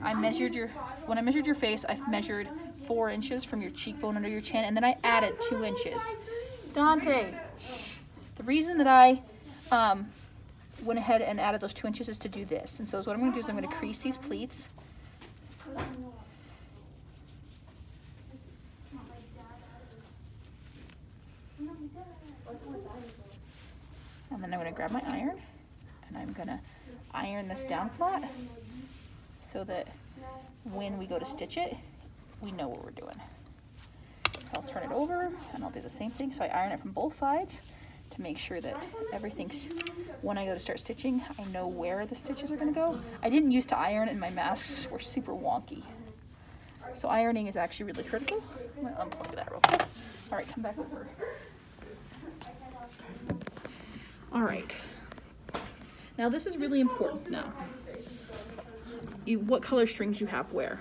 when I measured your face, I've measured 4 inches from your cheekbone under your chin, and then I added 2 inches. Dante, the reason that I went ahead and added those 2 inches is to do this. And so what I'm going to do is I'm going to crease these pleats. And then I'm going to grab my iron, and I'm going to iron this down flat so that when we go to stitch it, we know what we're doing. So I'll turn it over, and I'll do the same thing. So I iron it from both sides to make sure that everything's, when I go to start stitching, I know where the stitches are going to go. I didn't used to iron, and my masks were super wonky. So ironing is actually really critical. I'm going to unplug that real quick. All right, come back over. All right. Now this is really important now. What color strings you have where?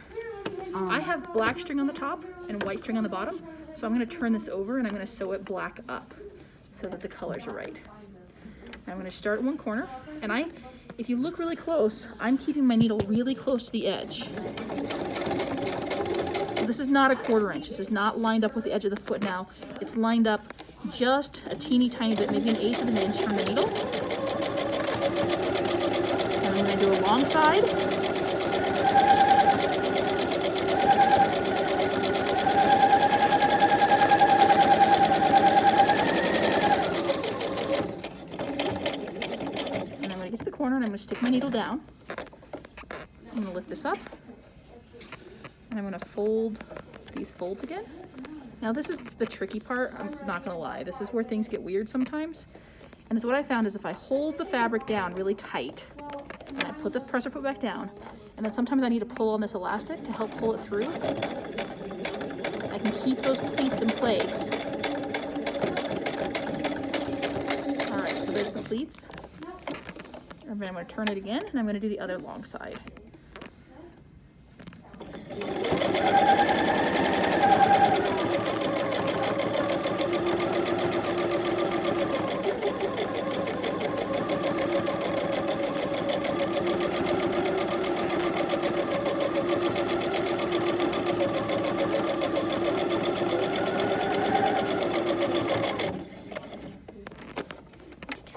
I have black string on the top and white string on the bottom. So I'm going to turn this over and I'm going to sew it black up so that the colors are right. I'm going to start at one corner, and if you look really close, I'm keeping my needle really close to the edge. So this is not a 1/4 inch. This is not lined up with the edge of the foot now. It's lined up just a teeny tiny bit, maybe 1/8 of an inch from the needle. And I'm going to do a long side. And I'm going to get to the corner, and I'm going to stick my needle down. I'm going to lift this up, and I'm going to fold these folds again. Now this is the tricky part, I'm not gonna lie. This is where things get weird sometimes. And so what I found is if I hold the fabric down really tight, and I put the presser foot back down, and then sometimes I need to pull on this elastic to help pull it through, I can keep those pleats in place. All right, so there's the pleats. And then I'm gonna turn it again, and I'm gonna do the other long side.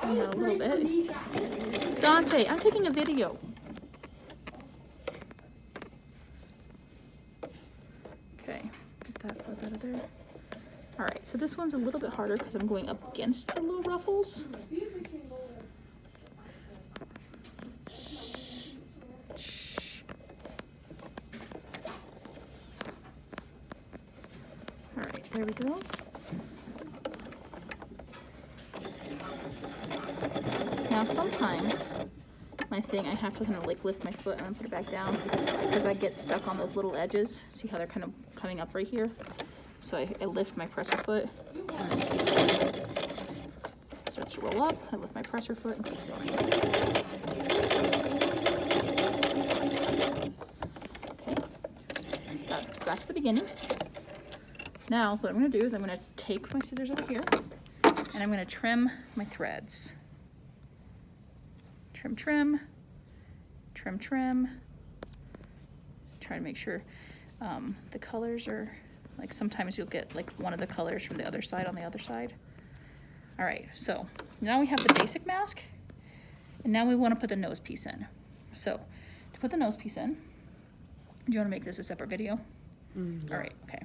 A little bit. Dante, I'm taking a video. Okay, get that fuzz out of there. All right, so this one's a little bit harder because I'm going up against the little ruffles. All right, there we go. Now sometimes my thing, I have to kind of like lift my foot and then put it back down because I get stuck on those little edges. See how they're kind of coming up right here? So I lift my presser foot and then keep going. It starts to roll up, I lift my presser foot and keep going. Okay, that's back to the beginning. Now, so what I'm gonna do is I'm gonna take my scissors over here and I'm gonna trim my threads. Trim, trim, trim, trim. Try to make sure the colors are, like sometimes you'll get like one of the colors from the other side on the other side. All right, so now we have the basic mask, and now we want to put the nose piece in. So to put the nose piece in, do you want to make this a separate video? Yeah. All right, okay.